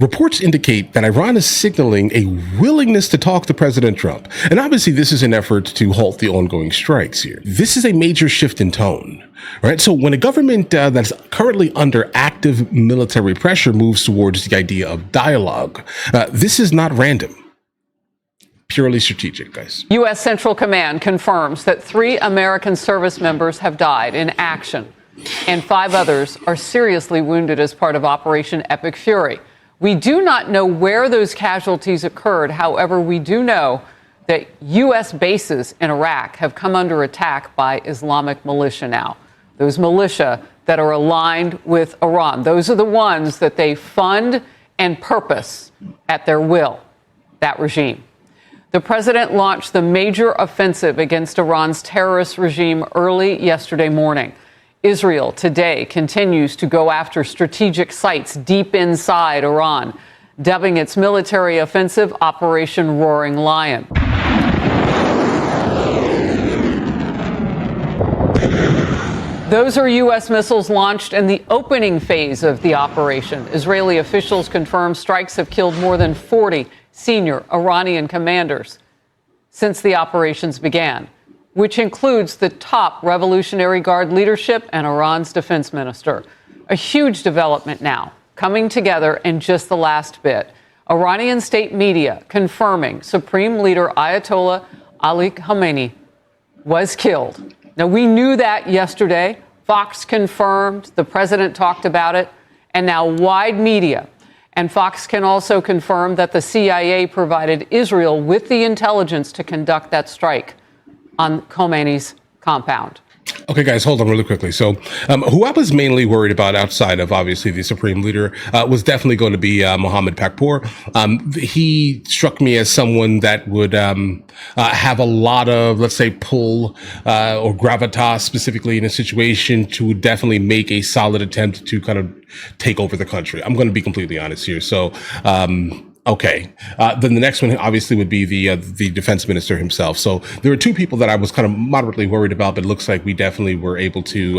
Reports indicate that Iran is signaling a willingness to talk to President Trump. And obviously, this is an effort to halt the ongoing strikes here. This is a major shift in tone, right? So when a government that's currently under active military pressure moves towards the idea of dialogue, this is not random. Purely strategic, guys. U.S. Central Command confirms that 3 American service members have died in action, and 5 others are seriously wounded as part of Operation Epic Fury. We do not know where those casualties occurred. However, we do know that U.S. bases in Iraq have come under attack by Islamic militia now. Those militia that are aligned with Iran. Those are the ones that they fund and purpose at their will, that regime. The president launched the major offensive against Iran's terrorist regime early yesterday morning. Israel today continues to go after strategic sites deep inside Iran, dubbing its military offensive Operation Roaring Lion. Those are U.S. missiles launched in the opening phase of the operation. Israeli officials confirm strikes have killed more than 40 senior Iranian commanders since the operations began, which includes the top Revolutionary Guard leadership and Iran's defense minister. A huge development now, coming together in just the last bit. Iranian state media confirming Supreme Leader Ayatollah Ali Khamenei was killed. Now, we knew that yesterday. Fox confirmed, the president talked about it, and now wide media. And Fox can also confirm that the CIA provided Israel with the intelligence to conduct that strike on Khomeini's compound. Okay, guys, hold on really quickly. So who I was mainly worried about outside of obviously the supreme leader was definitely going to be Mohammed Pakpour. He struck me as someone that would have a lot of, let's say, pull or gravitas specifically in a situation to definitely make a solid attempt to kind of take over the country. I'm going to be completely honest here. So okay. Then the next one obviously would be the defense minister himself. So there were 2 people that I was kind of moderately worried about, but it looks like we definitely were able to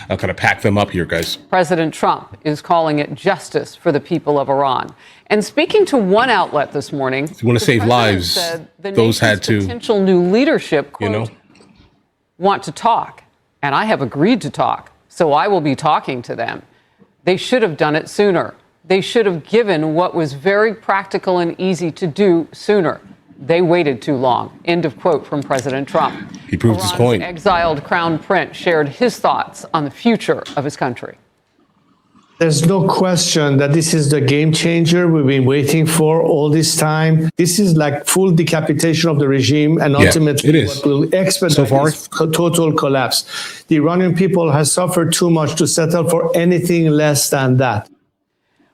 kind of pack them up here, guys. President Trump is calling it justice for the people of Iran. And speaking to one outlet this morning, if you want to save lives, those had to. Potential new leadership, quote, want to talk. And I have agreed to talk, so I will be talking to them. They should have done it sooner. They should have given what was very practical and easy to do sooner. They waited too long. End of quote from President Trump. He proved his point. Exiled Crown Prince shared his thoughts on the future of his country. There's no question that this is the game changer we've been waiting for all this time. This is like full decapitation of the regime, and ultimately what will expedite this total collapse. The Iranian people has suffered too much to settle for anything less than that.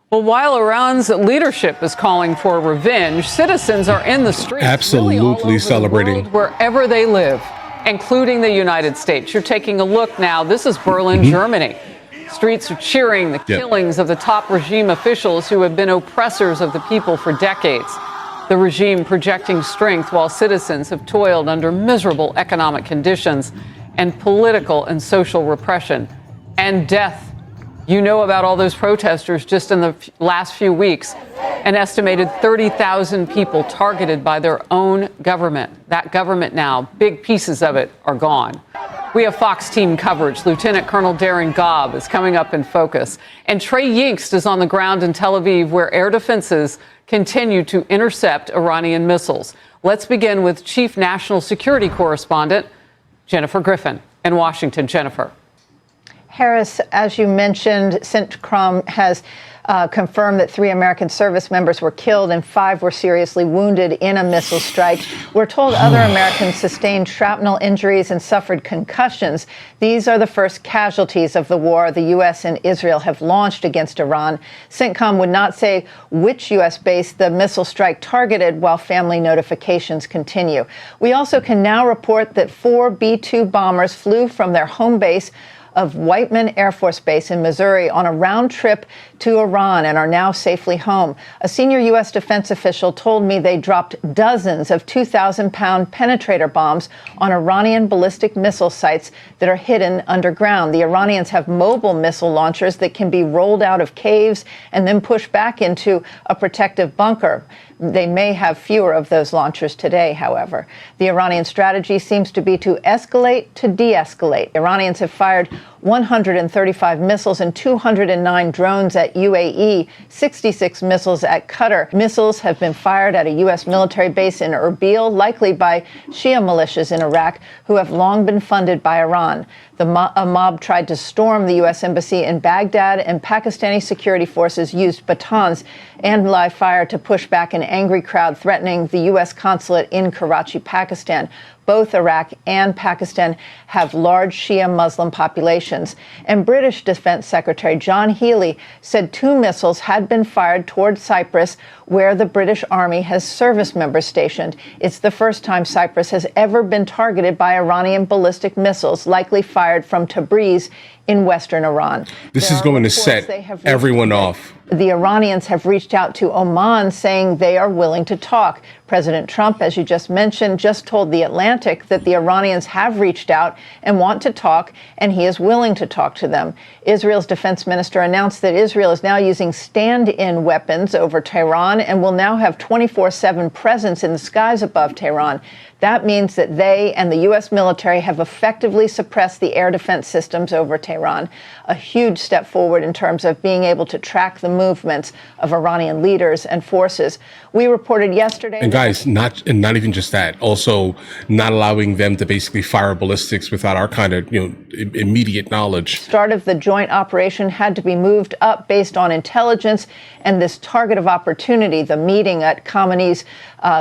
Well, while Iran's leadership is calling for revenge, citizens are in the streets, absolutely really all over celebrating the world, wherever they live, including the United States. You're taking a look now. This is Berlin, Germany. Streets are cheering the killings of the top regime officials who have been oppressors of the people for decades. The regime projecting strength while citizens have toiled under miserable economic conditions and political and social repression and death. You know about all those protesters just in the last few weeks. An estimated 30,000 people targeted by their own government. That government now, big pieces of it are gone. We have Fox team coverage. Lieutenant Colonel Darren Gobb is coming up in focus. And Trey Yingst is on the ground in Tel Aviv, where air defenses continue to intercept Iranian missiles. Let's begin with Chief National Security Correspondent Jennifer Griffin in Washington. Jennifer. Harris, as you mentioned, CENTCOM has confirmed that 3 American service members were killed and 5 were seriously wounded in a missile strike. We're told other Americans sustained shrapnel injuries and suffered concussions. These are the first casualties of the war the U.S. and Israel have launched against Iran. CENTCOM would not say which U.S. base the missile strike targeted, while family notifications continue. We also can now report that 4 B-2 bombers flew from their home base of Whiteman Air Force Base in Missouri on a round trip to Iran and are now safely home. A senior U.S. defense official told me they dropped dozens of 2,000-pound penetrator bombs on Iranian ballistic missile sites that are hidden underground. The Iranians have mobile missile launchers that can be rolled out of caves and then pushed back into a protective bunker. They may have fewer of those launchers today, however. The Iranian strategy seems to be to escalate to de-escalate. Iranians have fired 135 missiles and 209 drones at UAE, 66 missiles at Qatar. Missiles have been fired at a U.S. military base in Erbil, likely by Shia militias in Iraq, who have long been funded by Iran. A mob tried to storm the U.S. embassy in Baghdad, and Pakistani security forces used batons and live fire to push back an angry crowd threatening the U.S. consulate in Karachi, Pakistan. Both Iraq and Pakistan have large Shia Muslim populations. And British Defense Secretary John Healey said 2 missiles had been fired toward Cyprus, where the British Army has service members stationed. It's the first time Cyprus has ever been targeted by Iranian ballistic missiles, likely fired from Tabriz in western Iran. This is going to set everyone off. The Iranians have reached out to Oman saying they are willing to talk. President Trump, as you just mentioned, just told The Atlantic that the Iranians have reached out and want to talk, and he is willing to talk to them. Israel's defense minister announced that Israel is now using stand-in weapons over Tehran and will now have 24/7 presence in the skies above Tehran. That means that they and the U.S. military have effectively suppressed the air defense systems over Tehran, a huge step forward in terms of being able to track the movements of Iranian leaders and forces. We reported yesterday. And guys, not even just that, also not allowing them to basically fire ballistics without our kind of, immediate knowledge. Start of the joint operation had to be moved up based on intelligence and this target of opportunity, the meeting at Khamenei's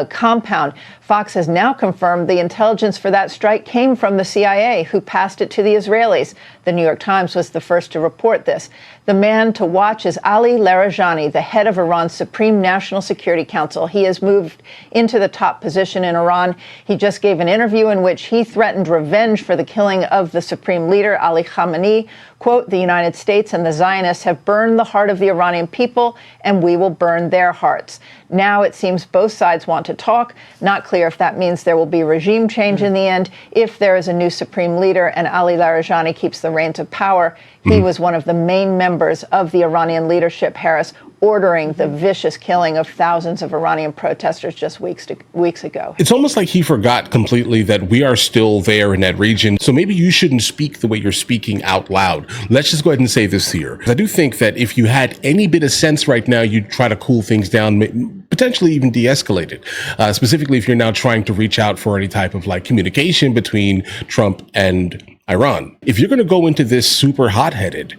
compound. Fox has now confirmed the intelligence for that strike came from the CIA, who passed it to the Israelis. The New York Times was the first to report this. The man to watch is Ali Larijani, the head of Iran's Supreme National Security Council. He has moved into the top position in Iran. He just gave an interview in which he threatened revenge for the killing of the supreme leader, Ali Khamenei. Quote, "The United States and the Zionists have burned the heart of the Iranian people, and we will burn their hearts." Now it seems both sides want to talk. Not clear if that means there will be regime change in the end, if there is a new supreme leader and Ali Larijani keeps the reins of power. He was one of the main members of the Iranian leadership, Harris, ordering the vicious killing of thousands of Iranian protesters just weeks ago. It's almost like he forgot completely that we are still there in that region. So maybe you shouldn't speak the way you're speaking out loud. Let's just go ahead and say this here. I do think that if you had any bit of sense right now, you'd try to cool things down, potentially even de-escalate it. Specifically, if you're now trying to reach out for any type of communication between Trump and Iran. If you're going to go into this super hot-headed,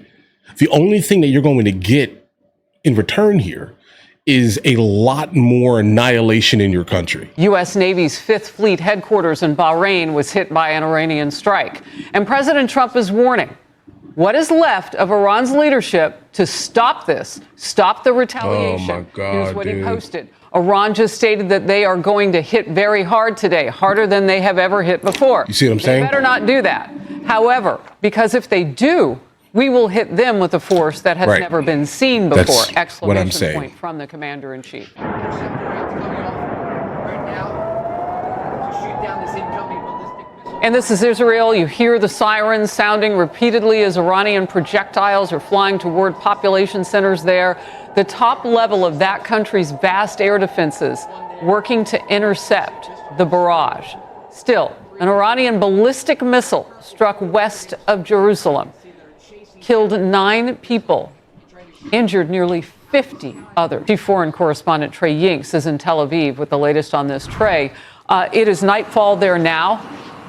the only thing that you're going to get in return here is a lot more annihilation in your country. U.S. Navy's 5th Fleet headquarters in Bahrain was hit by an Iranian strike. And President Trump is warning what is left of Iran's leadership to stop this, stop the retaliation. Oh my God, here's what he posted. Iran just stated that they are going to hit very hard today, harder than they have ever hit before. You see what I'm saying? They better not do that. However, because if they do, we will hit them with a force that has never been seen before. That's exclamation what I'm saying. Point from the commander-in-chief. And this is Israel. You hear the sirens sounding repeatedly as Iranian projectiles are flying toward population centers there. The top level of that country's vast air defenses working to intercept the barrage. Still, an Iranian ballistic missile struck west of Jerusalem, killed 9 people, injured nearly 50 others. Chief Foreign Correspondent Trey Yinks is in Tel Aviv with the latest on this. Trey, it is nightfall there now.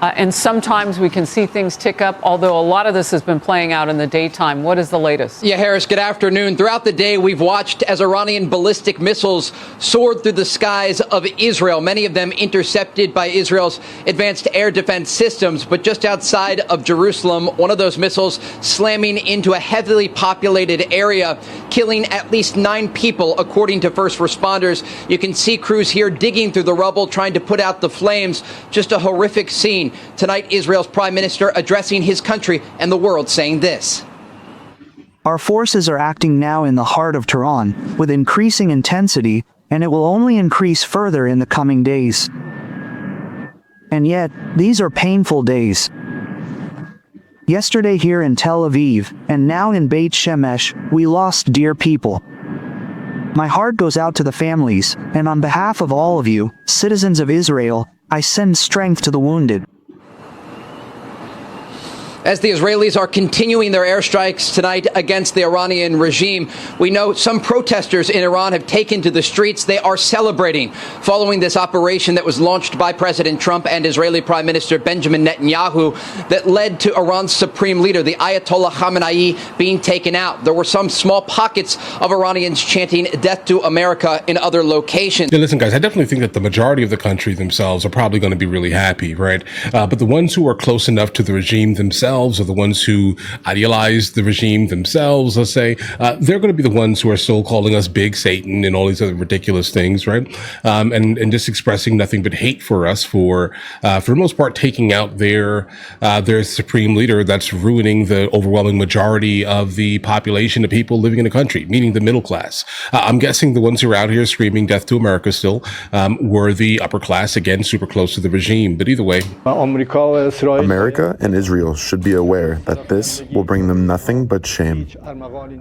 And sometimes we can see things tick up, although a lot of this has been playing out in the daytime. What is the latest? Yeah, Harris, good afternoon. Throughout the day, we've watched as Iranian ballistic missiles soared through the skies of Israel, many of them intercepted by Israel's advanced air defense systems. But just outside of Jerusalem, one of those missiles slamming into a heavily populated area, killing at least 9 people, according to first responders. You can see crews here digging through the rubble, trying to put out the flames. Just a horrific scene. Tonight, Israel's prime minister addressing his country and the world, saying this. Our forces are acting now in the heart of Tehran, with increasing intensity, and it will only increase further in the coming days. And yet, these are painful days. Yesterday here in Tel Aviv, and now in Beit Shemesh, we lost dear people. My heart goes out to the families, and on behalf of all of you, citizens of Israel, I send strength to the wounded. As the Israelis are continuing their airstrikes tonight against the Iranian regime, we know some protesters in Iran have taken to the streets. They are celebrating following this operation that was launched by President Trump and Israeli Prime Minister Benjamin Netanyahu that led to Iran's supreme leader, the Ayatollah Khamenei, being taken out. There were some small pockets of Iranians chanting death to America in other locations. Yeah, listen, guys, I definitely think that the majority of the country themselves are probably going to be really happy, right? But the ones who are close enough to the regime themselves, or the ones who idealize the regime themselves, let's say, they're going to be the ones who are still calling us big Satan and all these other ridiculous things, right? And just expressing nothing but hate for us for the most part, taking out their supreme leader that's ruining the overwhelming majority of the population of people living in the country, meaning the middle class. I'm guessing the ones who are out here screaming death to America still were the upper class, again, super close to the regime. But either way, America and Israel should be aware that this will bring them nothing but shame.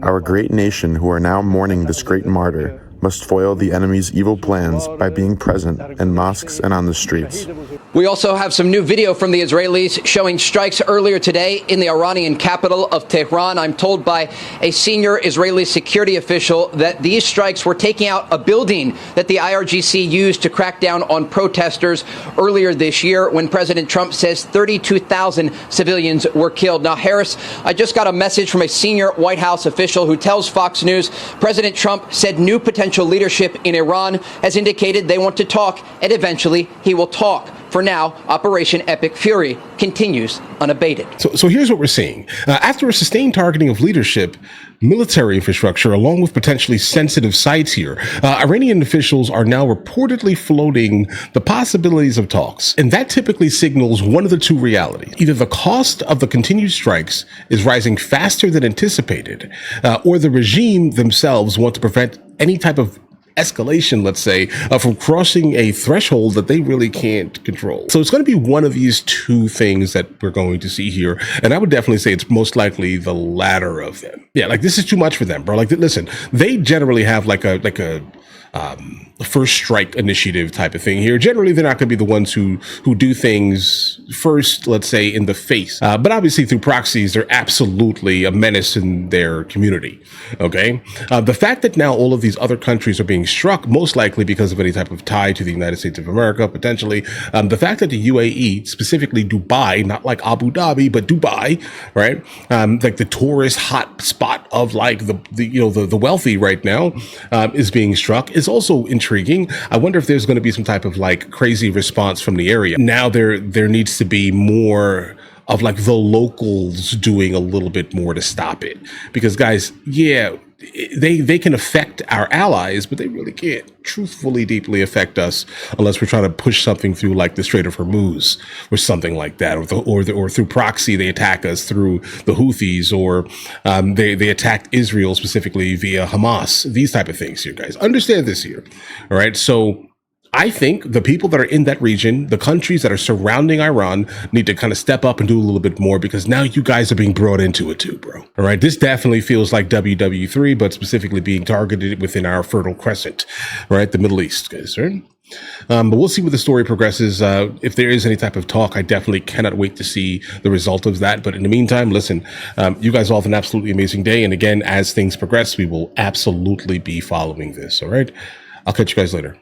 Our great nation, who are now mourning this great martyr, must foil the enemy's evil plans by being present in mosques and on the streets. We also have some new video from the Israelis showing strikes earlier today in the Iranian capital of Tehran. I'm told by a senior Israeli security official that these strikes were taking out a building that the IRGC used to crack down on protesters earlier this year when President Trump says 32,000 civilians were killed. Now, Harris, I just got a message from a senior White House official who tells Fox News President Trump said new potential leadership in Iran has indicated they want to talk, and eventually he will talk. For now, Operation Epic Fury continues unabated. So here's what we're seeing. After a sustained targeting of leadership, military infrastructure, along with potentially sensitive sites here, Iranian officials are now reportedly floating the possibilities of talks. And that typically signals one of the two realities. Either the cost of the continued strikes is rising faster than anticipated, or the regime themselves want to prevent any type of escalation, let's say, from crossing a threshold that they really can't control. So it's going to be one of these two things that we're going to see here. And I would definitely say it's most likely the latter of them. Yeah, like this is too much for them, bro. Like, listen, they generally have like a first strike initiative type of thing here. Generally, they're not going to be the ones who do things first, let's say, in the face. But obviously, through proxies, they're absolutely a menace in their community. Okay, the fact that now all of these other countries are being struck, most likely because of any type of tie to the United States of America, potentially. The fact that the UAE, specifically Dubai, not like Abu Dhabi, but Dubai, right? Like the tourist hot spot of like the wealthy right now, is being struck is also intriguing. I wonder if there's going to be some type of like crazy response from the area. Now there needs to be more of like the locals doing a little bit more to stop it, because guys, yeah, they can affect our allies, but they really can't truthfully deeply affect us unless we're trying to push something through like the Strait of Hormuz or something like that, or through proxy they attack us through the Houthis, or they attacked Israel specifically via Hamas. These type of things here, guys. Understand this here, all right? So I think the people that are in that region, the countries that are surrounding Iran, need to kind of step up and do a little bit more, because now you guys are being brought into it too, bro. All right. This definitely feels like WW3, but specifically being targeted within our Fertile Crescent, right? The Middle East, guys, right? But we'll see where the story progresses. If there is any type of talk, I definitely cannot wait to see the result of that. But in the meantime, listen, you guys all have an absolutely amazing day. And again, as things progress, we will absolutely be following this. All right. I'll catch you guys later.